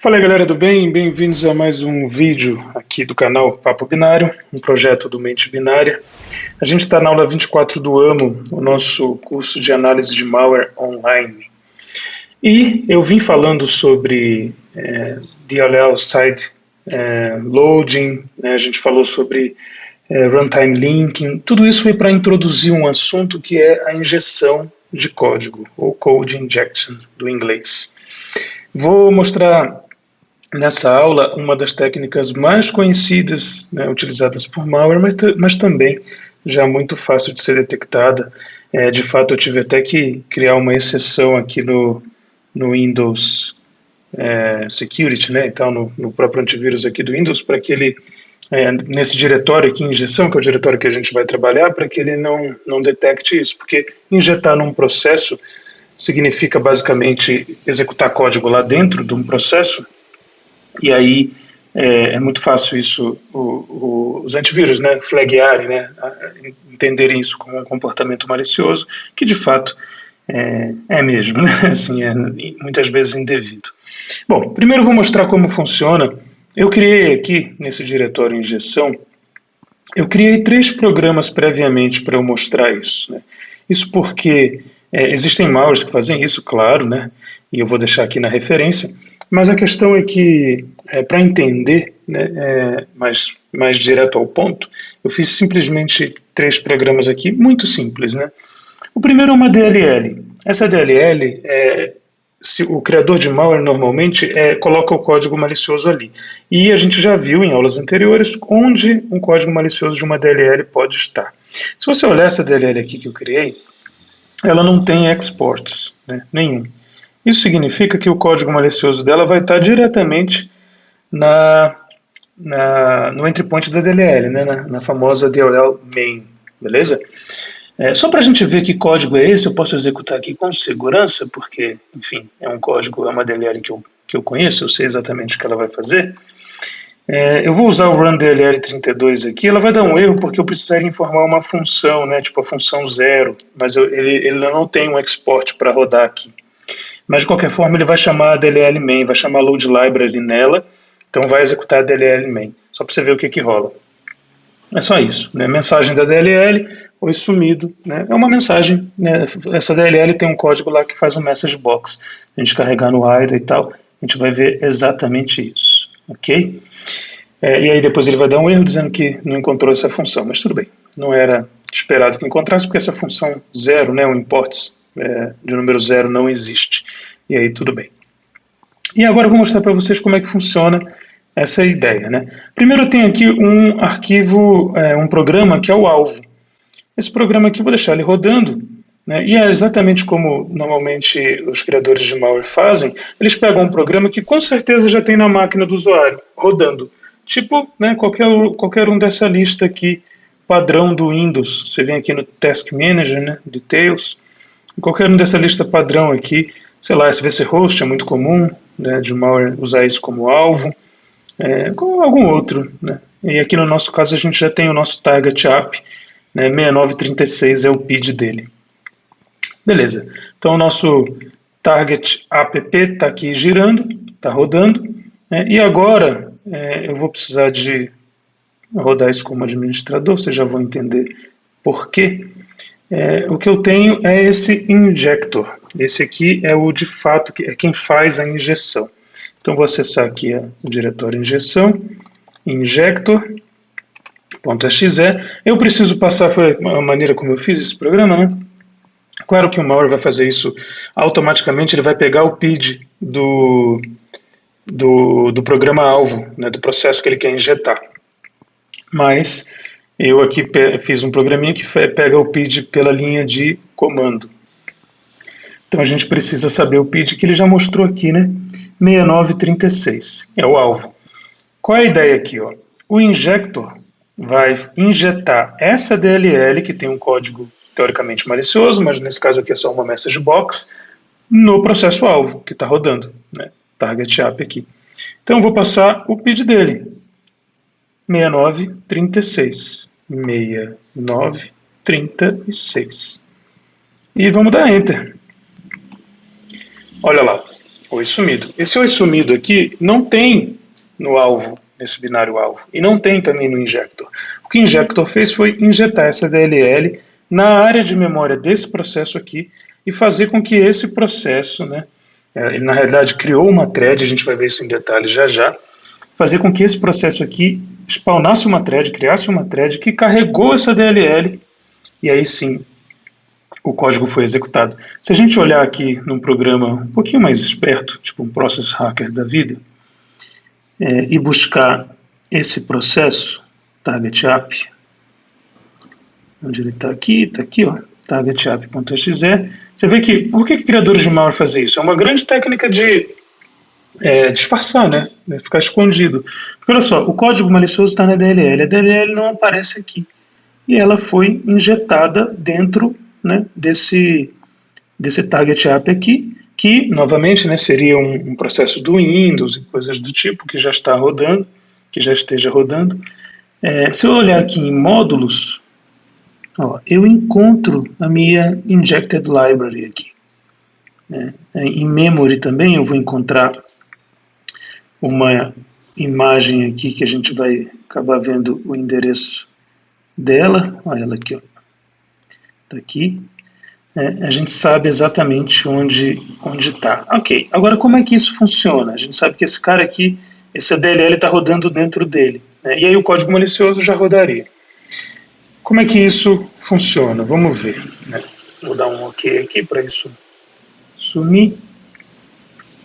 Fala aí, galera do bem, bem-vindos a mais um vídeo aqui do canal Papo Binário, um projeto do Mente Binária. A gente está na aula 24 do AMO, o nosso curso de análise de malware online. E eu vim falando sobre DLL side loading, né, a gente falou sobre runtime linking, tudo isso foi para introduzir um assunto que é a injeção de código, ou code injection do inglês. Vou mostrar nessa aula uma das técnicas mais conhecidas, né, utilizadas por malware, mas também já muito fácil de ser detectada. De fato, eu tive até que criar uma exceção aqui no Windows Security, né, então no próprio antivírus aqui do Windows, para que ele, nesse diretório aqui, injeção, que é o diretório que a gente vai trabalhar, para que ele não detecte isso, porque injetar num processo significa basicamente executar código lá dentro de um processo. E aí é muito fácil isso, os antivírus, né, flaguearem, né, entenderem isso como um comportamento malicioso, que de fato é mesmo, né, assim, muitas vezes indevido. Bom, primeiro eu vou mostrar como funciona. Eu criei aqui, nesse diretório injeção, eu criei 3 programas previamente para eu mostrar isso, né. Isso porque existem malwares que fazem isso, claro, né, e eu vou deixar aqui na referência. Mas a questão é que, para entender, né, mais direto ao ponto, eu fiz simplesmente 3 programas aqui, muito simples, né? O primeiro é uma DLL. Essa DLL, o criador de malware normalmente coloca o código malicioso ali. E a gente já viu em aulas anteriores onde um código malicioso de uma DLL pode estar. Se você olhar essa DLL aqui que eu criei, ela não tem exports, né, nenhum. Isso significa que o código malicioso dela vai estar diretamente no entry point da DLL, né, na famosa DLL main, beleza? Só para a gente ver que código é esse, eu posso executar aqui com segurança, porque, enfim, é um código, é uma DLL que eu conheço, eu sei exatamente o que ela vai fazer. Eu vou usar o run DLL32 aqui, ela vai dar um erro porque eu precisaria informar uma função, né, tipo a função 0, mas ele não tem um export para rodar aqui. Mas de qualquer forma ele vai chamar a DLL main, vai chamar load library nela, então vai executar a DLL main, só para você ver o que rola. É só isso, né? Mensagem da DLL, oi sumido, né? É uma mensagem, né? Essa DLL tem um código lá que faz um message box, a gente carregar no IDA e tal, a gente vai ver exatamente isso, ok? E aí depois ele vai dar um erro dizendo que não encontrou essa função, mas tudo bem, não era esperado que encontrasse, porque essa função 0, né, o imports de número 0 não existe. E aí tudo bem. E agora eu vou mostrar para vocês como é que funciona essa ideia, né? Primeiro eu tenho aqui um arquivo, um programa que é o alvo. Esse programa aqui eu vou deixar ele rodando, né? E é exatamente como normalmente os criadores de malware fazem. Eles pegam um programa que com certeza já tem na máquina do usuário, rodando. Tipo, né, qualquer um dessa lista aqui, padrão do Windows. Você vem aqui no Task Manager, né, Details. Qualquer um dessa lista padrão aqui, sei lá, SVC Host é muito comum, né, de malware usar isso como alvo, com algum outro, né. E aqui no nosso caso a gente já tem o nosso target app, né, 6936 é o PID dele. Beleza, então o nosso target app está aqui girando, está rodando, né, e agora eu vou precisar de rodar isso como administrador, vocês já vão entender por quê. O que eu tenho é esse injector. Esse aqui é o de fato, é quem faz a injeção. Então vou acessar aqui o diretório injeção, injector.exe. Eu preciso passar, foi a maneira como eu fiz esse programa, né? Claro que o malware vai fazer isso automaticamente, ele vai pegar o PID do programa-alvo, né, do processo que ele quer injetar. Mas eu aqui fiz um programinha que pega o PID pela linha de comando. Então a gente precisa saber o PID que ele já mostrou aqui, né? 6936, é o alvo. Qual é a ideia aqui? Ó? O injector vai injetar essa DLL, que tem um código teoricamente malicioso, mas nesse caso aqui é só uma message box, no processo alvo, que está rodando, né? Target app aqui. Então eu vou passar o PID dele, 6936. 6936. E vamos dar Enter. Olha lá. oi sumido. Esse oi sumido aqui não tem no alvo, nesse binário alvo, e não tem também no injector. O que o injector fez foi injetar essa DLL na área de memória desse processo aqui e fazer com que esse processo, né, ele na realidade criou uma thread, a gente vai ver isso em detalhes já já, fazer com que esse processo aqui spawnasse uma thread, criasse uma thread que carregou essa DLL e aí sim o código foi executado. Se a gente olhar aqui num programa um pouquinho mais esperto, tipo um Process Hacker da vida, e buscar esse processo, target app, onde ele está aqui, ó, targetapp.exe, você vê que, por que criadores de malware fazem isso? É uma grande técnica de disfarçar, né? Ficar escondido. Porque olha só, o código malicioso está na DLL, a DLL não aparece aqui. E ela foi injetada dentro, né, desse target app aqui, que, novamente, né, seria um processo do Windows e coisas do tipo, que já está rodando, que já esteja rodando. Se eu olhar aqui em módulos, ó, eu encontro a minha injected library aqui. Em memory também eu vou encontrar uma imagem aqui que a gente vai acabar vendo o endereço dela. Olha ela aqui, ó. Tá aqui. A gente sabe exatamente onde está. Ok, agora como é que isso funciona? A gente sabe que esse cara aqui, esse DLL está rodando dentro dele, né? E aí o código malicioso já rodaria. Como é que isso funciona? Vamos ver, né? Vou dar um ok aqui para isso sumir.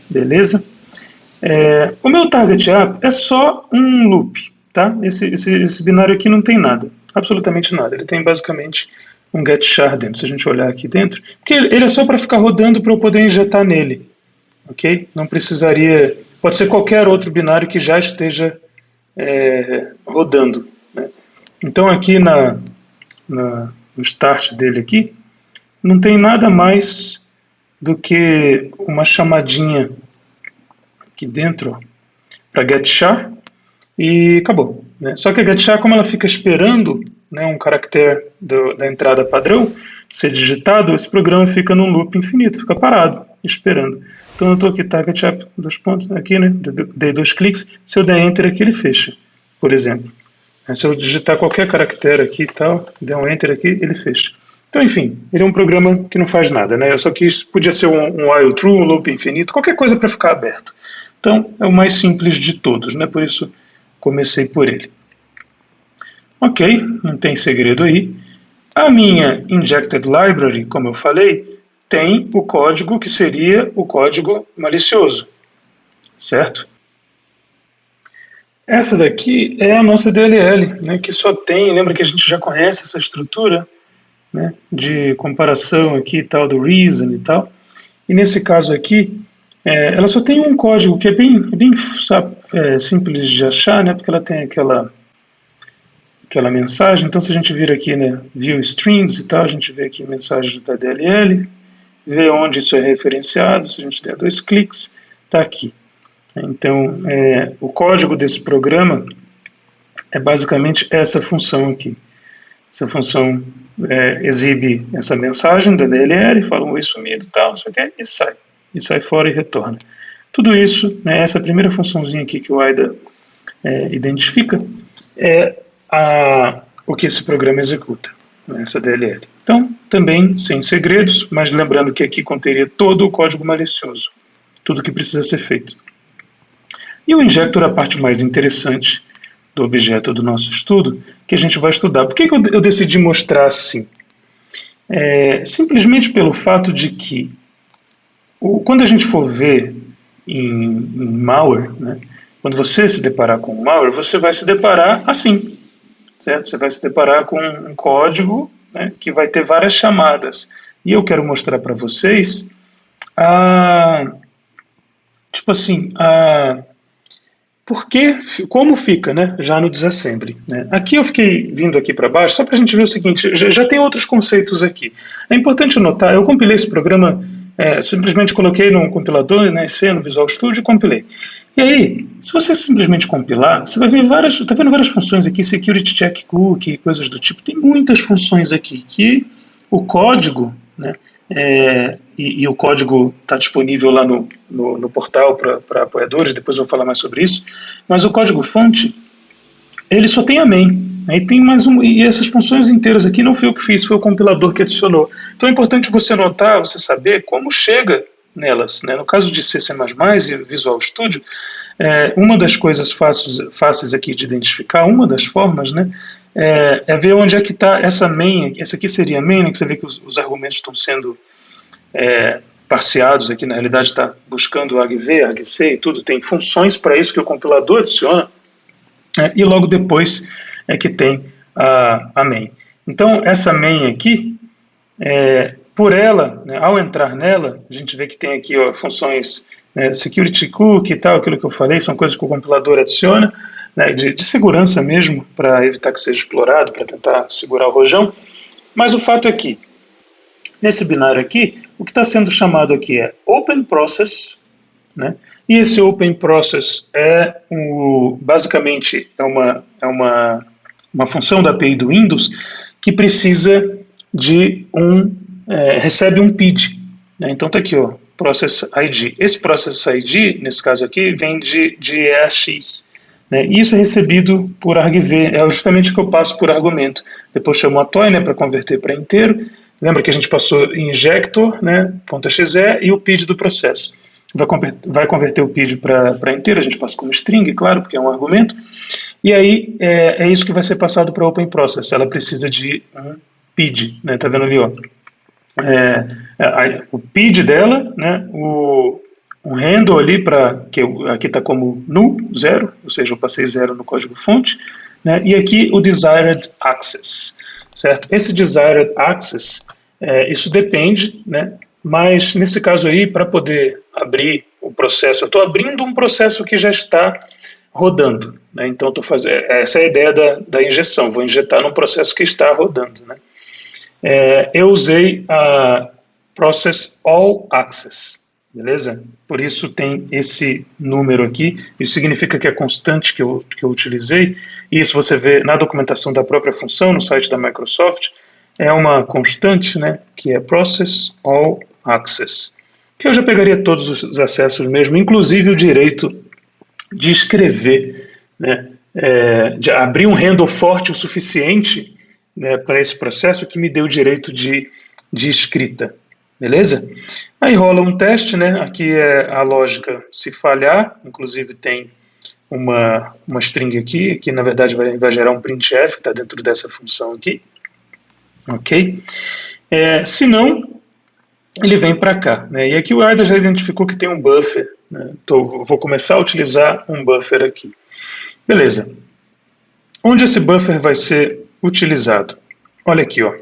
Beleza? O meu target app é só um loop, tá? Esse binário aqui não tem nada, absolutamente nada. Ele tem basicamente um get char dentro, se a gente olhar aqui dentro, porque ele é só para ficar rodando para eu poder injetar nele, ok? Não precisaria, pode ser qualquer outro binário que já esteja rodando, né? Então aqui no start dele aqui, não tem nada mais do que uma chamadinha aqui dentro para get char e acabou, né? Só que a get char, como ela fica esperando, né, um caractere da entrada padrão ser digitado, esse programa fica num loop infinito, fica parado, esperando. Então eu estou aqui, target app, 2 pontos, aqui, né, dei 2 cliques, se eu der enter aqui ele fecha, por exemplo. Se eu digitar qualquer caractere aqui e tal, der um enter aqui, ele fecha. Então, enfim, ele é um programa que não faz nada, né? Eu só quis, podia ser um while true, um loop infinito, qualquer coisa para ficar aberto. Então, é o mais simples de todos, né? Por isso, comecei por ele. Ok, não tem segredo aí. A minha injected library, como eu falei, tem o código que seria o código malicioso, certo? Essa daqui é a nossa DLL, né, que só tem, lembra que a gente já conhece essa estrutura, né, de comparação aqui e tal, do reason e tal, e nesse caso aqui, ela só tem um código que é bem simples de achar, né, porque ela tem aquela mensagem. Então se a gente vir aqui, né, view strings e tal, a gente vê aqui mensagens da DLL, vê onde isso é referenciado, se a gente der 2 cliques, está aqui. Então, o código desse programa é basicamente essa função aqui. Essa função exibe essa mensagem da DLL, fala um oi sumido e tal, não sei o que, e sai fora e retorna. Tudo isso, né, essa primeira funçãozinha aqui que o AIDA identifica, é o que esse programa executa, né, essa DLL. Então, também sem segredos, mas lembrando que aqui conteria todo o código malicioso, tudo que precisa ser feito. E o injector é a parte mais interessante do objeto do nosso estudo, que a gente vai estudar. Por que eu decidi mostrar assim? Simplesmente pelo fato de que, quando a gente for ver em malware, né, quando você se deparar com um malware, você vai se deparar assim, certo? Você vai se deparar com um código, né, que vai ter várias chamadas. E eu quero mostrar para vocês como fica, né, já no disassembly, né? Aqui eu fiquei vindo aqui para baixo só para a gente ver o seguinte, já tem outros conceitos aqui. É importante notar, eu compilei esse programa, simplesmente coloquei no compilador, né, C, no Visual Studio e compilei. E aí, se você simplesmente compilar, você vai ver está vendo várias funções aqui, security check cookie, coisas do tipo, tem muitas funções aqui que o código, né, e o código está disponível lá no portal para apoiadores, depois eu vou falar mais sobre isso, mas o código-fonte, ele só tem a main. Aí tem mais e essas funções inteiras aqui não foi eu que fiz, foi o compilador que adicionou. Então é importante você notar, você saber como chega nelas. Né? No caso de C++ e Visual Studio, uma das coisas fáceis aqui de identificar, uma das formas, né, é ver onde é que está essa main. Essa aqui seria a main, né, que você vê que os argumentos estão sendo parseados aqui, na realidade está buscando argv, argc e tudo, tem funções para isso que o compilador adiciona, e logo depois é que tem a main. Então, essa main aqui, por ela, né, ao entrar nela, a gente vê que tem aqui funções security cookie e tal, aquilo que eu falei, são coisas que o compilador adiciona, né, de segurança mesmo, para evitar que seja explorado, para tentar segurar o rojão. Mas o fato é que, nesse binário aqui, o que está sendo chamado aqui é Open Process, né? E esse Open Process basicamente é uma função da API do Windows que precisa de recebe um PID. Né? Então está aqui, ó, Process ID. Esse Process ID, nesse caso aqui, vem de EAX. Né? E isso é recebido por argv, é justamente o que eu passo por argumento. Depois chamo a toy, né, para converter para inteiro. Lembra que a gente passou injector, né, .exe, e o PID do processo. Vai converter o PID para inteiro, a gente passa como string, claro, porque é um argumento. E aí é isso que vai ser passado para a Open Process. Ela precisa de um PID, né, tá vendo ali, ó? O PID dela, né, um handle ali, que aqui está como null, 0, ou seja, eu passei 0 no código-fonte, né, e aqui o desired access, certo? Esse desired access, isso depende, né, mas nesse caso aí, para poder abrir o processo, eu estou abrindo um processo que já está rodando, né, então essa é a ideia da injeção, vou injetar num processo que está rodando, né. Eu usei a Process All Access, beleza? Por isso tem esse número aqui, isso significa que é constante que eu utilizei, e isso você vê na documentação da própria função, no site da Microsoft, é uma constante, né, que é Process All Access, que eu já pegaria todos os acessos mesmo, inclusive o direito de escrever, né, de abrir um handle forte o suficiente, né, para esse processo que me deu o direito de escrita, beleza? Aí rola um teste, né, aqui é a lógica se falhar, inclusive tem uma string aqui, que na verdade vai gerar um printf, que está dentro dessa função aqui, ok? Se não, ele vem para cá, né, e aqui o Aida já identificou que tem um buffer, né, então vou começar a utilizar um buffer aqui. Beleza. Onde esse buffer vai ser utilizado? Olha aqui, ó.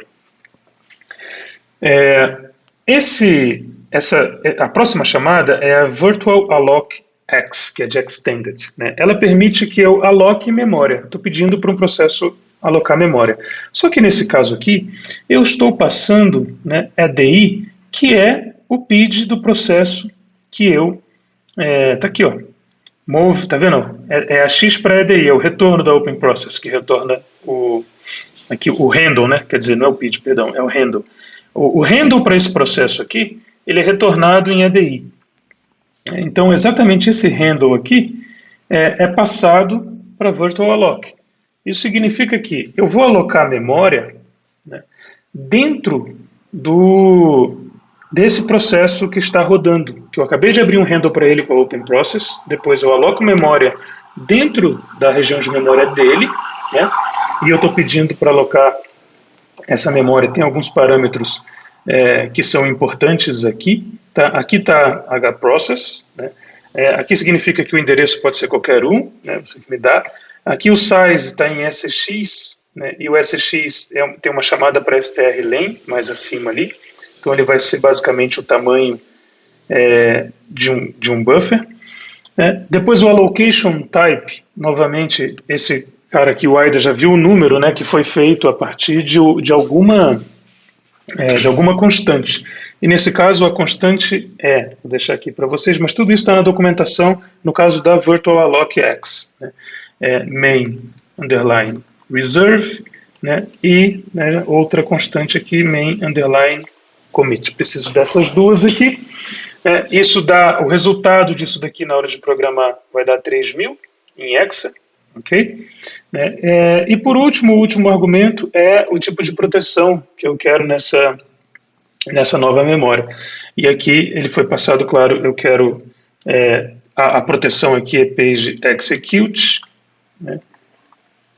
A próxima chamada é a Virtual Alloc X, que é de Extended. Né? Ela permite que eu aloque memória. Estou pedindo para um processo alocar memória. Só que nesse caso aqui, eu estou passando, né, ADI, que é o PID do processo que eu... Tá aqui, ó. Move, tá vendo? É a X para ADI, é o retorno da Open Process, que retorna aqui o handle, né? Quer dizer, não é o PID, perdão, é o handle. O handle para esse processo aqui, ele é retornado em ADI. Então, exatamente esse handle aqui é passado para Virtual Alloc. Isso significa que eu vou alocar memória, né, dentro desse processo que está rodando, que eu acabei de abrir um handle para ele com a Open Process, depois eu aloco memória dentro da região de memória dele, né, e eu estou pedindo para alocar essa memória. Tem alguns parâmetros que são importantes aqui. Tá? Aqui está hprocess, né, aqui significa que o endereço pode ser qualquer um, né, você que me dá. Aqui o size está em SX, né, e o SX tem uma chamada para strlen, mais acima ali. Então ele vai ser basicamente o tamanho de um buffer. Depois o allocation type, novamente, esse cara aqui, o Aida, já viu o número, né, que foi feito a partir de alguma constante. E nesse caso a constante vou deixar aqui para vocês, mas tudo isso está na documentação, no caso da Virtual Alloc X, né, main _reserve, né, e, né, outra constante aqui, main _ commit. Preciso dessas duas aqui. Isso dá, o resultado disso daqui na hora de programar vai dar 3.000 em hexa, ok? E por último, o último argumento é o tipo de proteção que eu quero nessa nova memória. E aqui ele foi passado, claro, eu quero, a proteção aqui é page execute, né?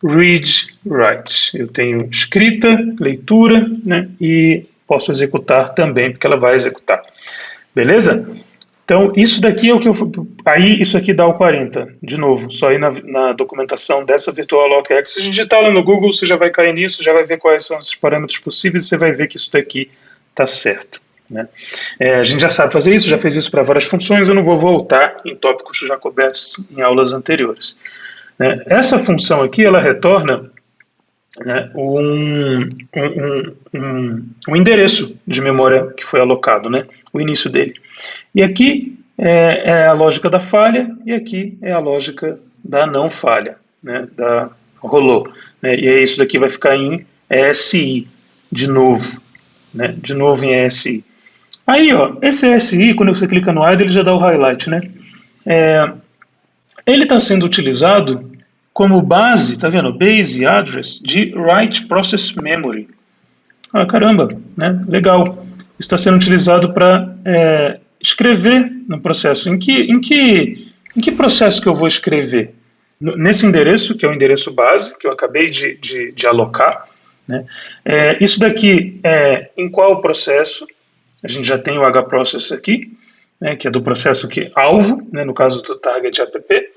Read, write. Eu tenho escrita, leitura, né? E posso executar também, porque ela vai executar. Beleza? Então, isso daqui é o que eu... Aí, isso aqui dá o 40, de novo, só aí na documentação dessa VirtualLock X. Se digitar lá no Google, você já vai cair nisso, já vai ver quais são esses parâmetros possíveis, e você vai ver que isso daqui está certo. Né? A gente já sabe fazer isso, já fez isso para várias funções, eu não vou voltar em tópicos já cobertos em aulas anteriores. Essa função aqui, ela retorna, né, um endereço de memória que foi alocado, né, o início dele. E aqui é a lógica da falha, e aqui é a lógica da não falha, né, da rolou. Né, e isso daqui vai ficar em ESI, de novo. Né, de novo em ESI. Aí, ó, esse ESI, quando você clica no AIDA, ele já dá o highlight, né? Ele está sendo utilizado como base, tá vendo? Base address de write process memory. Ah, caramba, né? Legal. Está sendo utilizado para escrever no processo. Em que processo que eu vou escrever? Nesse endereço, que é o endereço base, que eu acabei de alocar. Né? Isso daqui é em qual processo? A gente já tem o hprocess aqui, né, que é do processo que alvo, né, no caso do target app.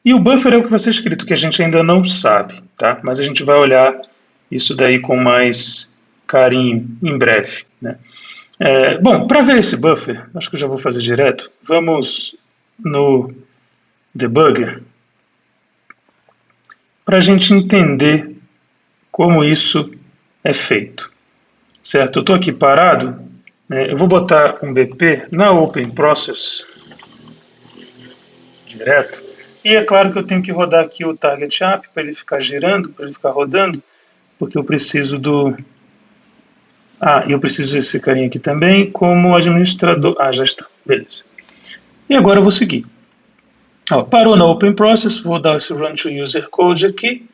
E o buffer é o que vai ser escrito, que a gente ainda não sabe, tá? Mas a gente vai olhar isso daí com mais carinho em breve. Né? Bom, para ver esse buffer, acho que eu já vou fazer direto. Vamos no debugger para a gente entender como isso é feito. Certo? Eu estou aqui parado. Eu vou botar um BP na Open Process direto. E é claro que eu tenho que rodar aqui o Target App para ele ficar girando, para ele ficar rodando, porque eu preciso do... e eu preciso desse carinha aqui também como administrador. Já está. Beleza. E agora eu vou seguir. Parou na Open Process, vou dar esse Run to User Code aqui.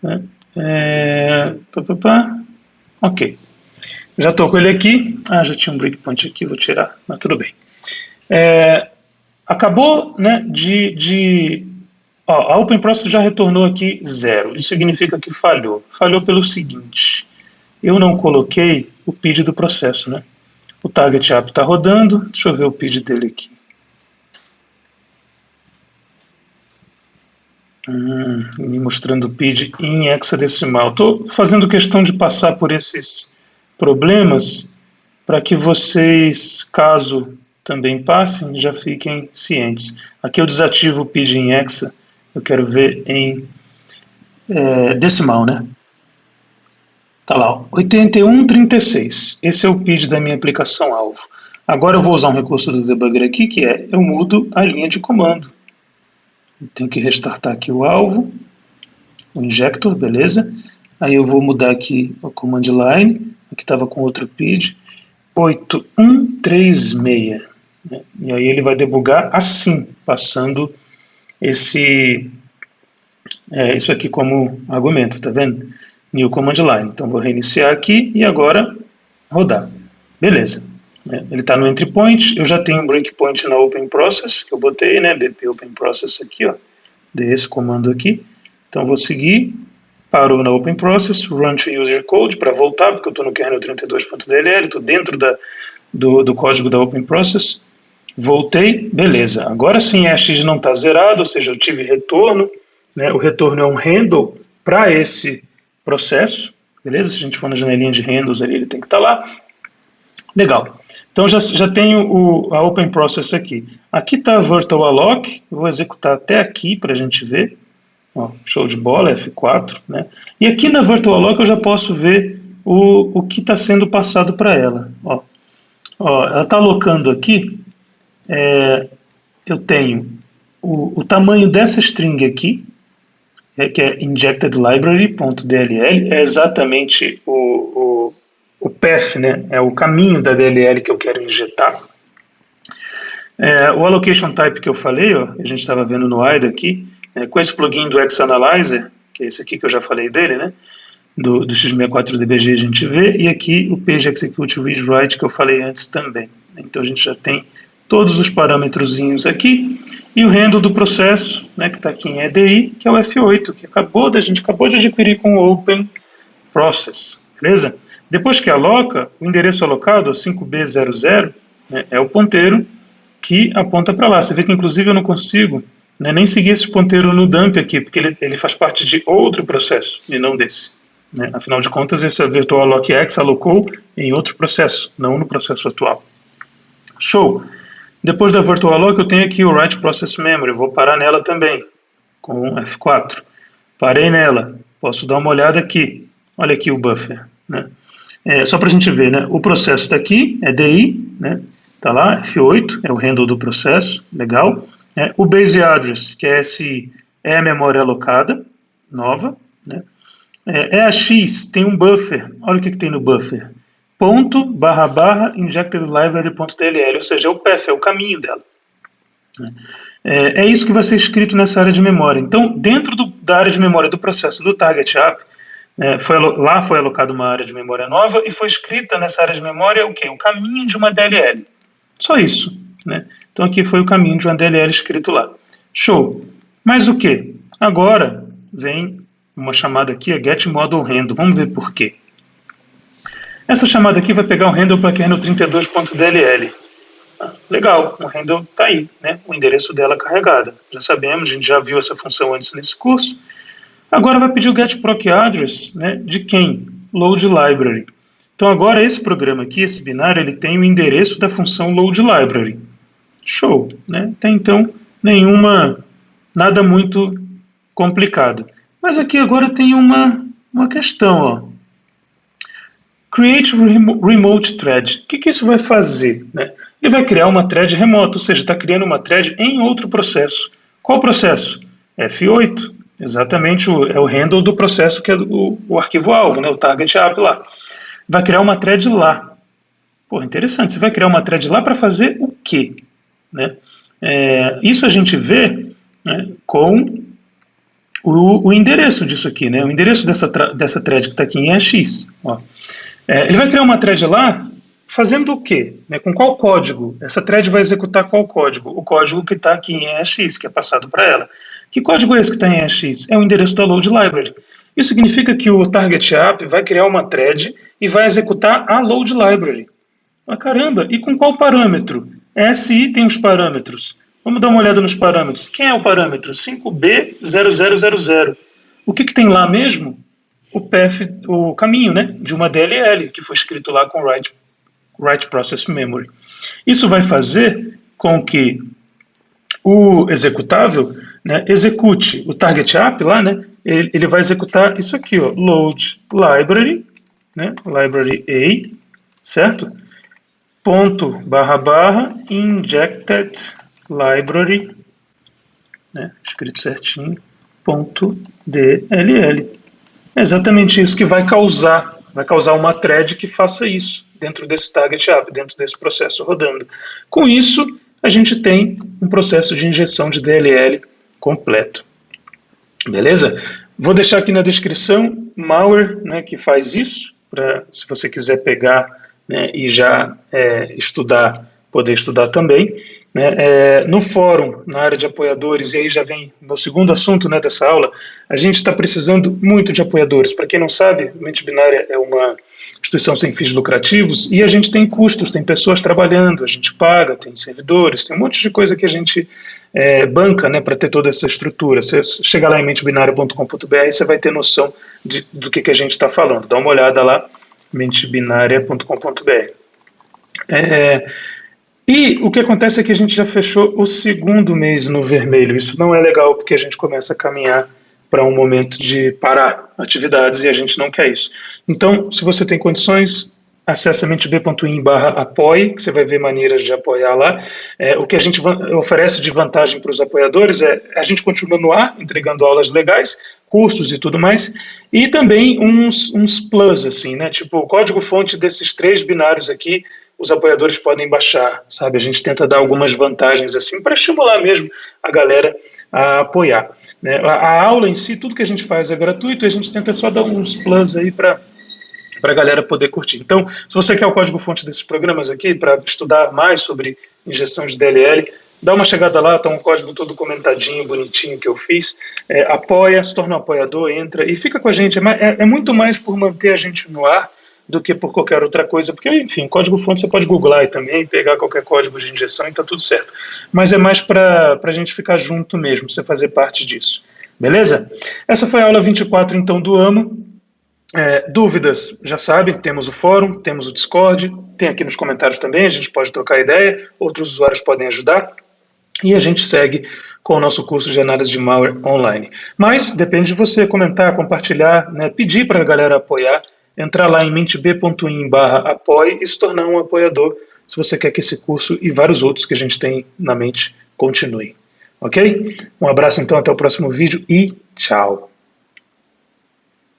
Né? Ok. Já estou com ele aqui. Já tinha um breakpoint aqui, vou tirar, mas tudo bem. Acabou, né, a Open Process já retornou aqui 0. Isso significa que falhou. Falhou pelo seguinte. Eu não coloquei o PID do processo, né? O Target App está rodando. Deixa eu ver o PID dele aqui. Me mostrando o PID em hexadecimal. Estou fazendo questão de passar por esses problemas para que vocês, caso também passem, já fiquem cientes. Aqui eu desativo o PID em hexa, eu quero ver em decimal, né? Tá lá, 8136. Esse é o PID da minha aplicação alvo. Agora eu vou usar um recurso do debugger aqui, que eu mudo a linha de comando. Eu tenho que restartar aqui o alvo, o injector, beleza? Aí eu vou mudar aqui o command line, aqui estava com outro PID, 8136. Né? E aí ele vai debugar assim, passando isso aqui como argumento, tá vendo? New command line. Então vou reiniciar aqui e agora rodar. Beleza. Ele está no entry point, eu já tenho um breakpoint na Open Process, que eu botei, né, BP Open Process aqui, ó, dei esse comando aqui, então vou seguir, parou na Open Process, Run to User Code, para voltar, porque eu estou no kernel 32.dll, estou dentro do código da Open Process, voltei, beleza, agora sim a X não está zerado, ou seja, eu tive retorno, né, o retorno é um handle para esse processo, beleza, se a gente for na janelinha de handles ali, ele tem que estar lá. Legal. Então já tenho a Open Process aqui. Aqui está a Virtual Alloc, eu vou executar até aqui para a gente ver. Show de bola, F4. Né? E aqui na Virtual Alloc eu já posso ver o que está sendo passado para ela. Ela está alocando aqui, eu tenho o tamanho dessa string aqui, que é injected library.dll, é exatamente o o path, né, é o caminho da DLL que eu quero injetar. O allocation type que eu falei, ó, a gente estava vendo no IDA aqui, com esse plugin do X-Analyzer, que é esse aqui que eu já falei dele, né, do X64DBG a gente vê, e aqui o Page Execute Read Write que eu falei antes também. Então a gente já tem todos os parâmetrozinhos aqui, e o handle do processo, né, que está aqui em EDI, que é o F8, que a gente acabou de adquirir com o Open Process, beleza? Depois que aloca, o endereço alocado, 5B00, né, é o ponteiro que aponta para lá. Você vê que inclusive eu não consigo, né, nem seguir esse ponteiro no dump aqui, porque ele faz parte de outro processo, e não desse. Né? Afinal de contas, esse virtual alloc X alocou em outro processo, não no processo atual. Show! Depois da virtual alloc, eu tenho aqui o write process memory, vou parar nela também, com F4. Parei nela, posso dar uma olhada aqui. Olha aqui o buffer, né? Só para a gente ver, né? O processo está aqui, é DI, né? Está lá, F8, é o handle do processo, legal. O base address, que é SI, é a memória alocada, nova, né? A X, tem um buffer, olha o que tem no buffer. Ponto, barra, barra, injected library.dll, ou seja, é o path, é o caminho dela. É isso que vai ser escrito nessa área de memória. Então, dentro da área de memória do processo do Target App, lá foi alocada uma área de memória nova e foi escrita nessa área de memória o quê? O caminho de uma DLL. Só isso. Né? Então aqui foi o caminho de uma DLL escrito lá. Show. Mas o que? Agora vem uma chamada aqui, a getModel_handle. Vamos ver por quê. Essa chamada aqui vai pegar o handle para handle 32.dll. Legal, o handle está aí, né? O endereço dela carregada. Já sabemos, a gente já viu essa função antes nesse curso. Agora vai pedir o getProcAddress, né? De quem? Load Library. Então agora esse programa aqui, esse binário, ele tem o endereço da função Load Library. Show, né? Tem então nada muito complicado. Mas aqui agora tem uma questão, ó. Create Remote Thread. O que isso vai fazer? Né? Ele vai criar uma thread remota, ou seja, está criando uma thread em outro processo. Qual processo? F8. Exatamente, é o handle do processo que é o arquivo-alvo, né? O target app lá. Vai criar uma thread lá. Pô, interessante. Você vai criar uma thread lá para fazer o quê? Né? Isso a gente vê, né, com o endereço disso aqui, né? O endereço dessa thread que está aqui em EX. Ó. Ele vai criar uma thread lá fazendo o quê? Né? Com qual código? Essa thread vai executar qual código? O código que está aqui em EX, que é passado para ela. Que código é esse que está em EX? É o endereço da load library. Isso significa que o target app vai criar uma thread e vai executar a load library. Ah, caramba, e com qual parâmetro? SI tem os parâmetros. Vamos dar uma olhada nos parâmetros. Quem é o parâmetro? 5B0000. O que tem lá mesmo? O caminho, né, de uma DLL, que foi escrito lá com write process memory. Isso vai fazer com que o executável, né, execute o target app lá, né, ele vai executar isso aqui, ó, load library, né, library A, certo? Ponto, barra, barra, injected library, né, escrito certinho, ponto DLL. É exatamente isso que vai causar uma thread que faça isso dentro desse target app, dentro desse processo rodando. Com isso, a gente tem um processo de injeção de DLL completo. Beleza? Vou deixar aqui na descrição malware, né, que faz isso, se você quiser pegar, né, e já poder estudar também. Né, no fórum, na área de apoiadores, e aí já vem o meu segundo assunto, né, dessa aula, a gente está precisando muito de apoiadores. Para quem não sabe, Mente Binária é uma instituição sem fins lucrativos e a gente tem custos, tem pessoas trabalhando, a gente paga, tem servidores, tem um monte de coisa que a gente banca, né, para ter toda essa estrutura. Você chega lá em mentebinária.com.br, você vai ter noção do que a gente está falando. Dá uma olhada lá, mentebinária.com.br. E o que acontece é que a gente já fechou o segundo mês no vermelho. Isso não é legal porque a gente começa a caminhar para um momento de parar atividades e a gente não quer isso. Então, se você tem condições, acesse mentb.in/apoie, que você vai ver maneiras de apoiar lá. O que a gente oferece de vantagem para os apoiadores é a gente continua no ar, entregando aulas legais, cursos e tudo mais, e também uns plus, assim, né? Tipo, o código-fonte desses 3 binários aqui, os apoiadores podem baixar, sabe? A gente tenta dar algumas vantagens, assim, para estimular mesmo a galera a apoiar, né? A aula em si, tudo que a gente faz é gratuito, e a gente tenta só dar uns plus aí para a galera poder curtir. Então, se você quer o código-fonte desses programas aqui, para estudar mais sobre injeção de DLL, dá uma chegada lá, está um código todo comentadinho, bonitinho que eu fiz, apoia, se torna um apoiador, entra e fica com a gente. É muito mais por manter a gente no ar do que por qualquer outra coisa, porque, enfim, código-fonte você pode googlar aí também, pegar qualquer código de injeção e está tudo certo. Mas é mais para a gente ficar junto mesmo, você fazer parte disso. Beleza? Essa foi a aula 24, então, do AMO. Dúvidas, já sabe, temos o fórum, temos o Discord, tem aqui nos comentários também, a gente pode trocar ideia, outros usuários podem ajudar, e a gente segue com o nosso curso de análise de malware online. Mas depende de você comentar, compartilhar, né, pedir para a galera apoiar, entrar lá em mentb.in/apoie e se tornar um apoiador, se você quer que esse curso e vários outros que a gente tem na mente continuem. Ok? Um abraço então, até o próximo vídeo e tchau!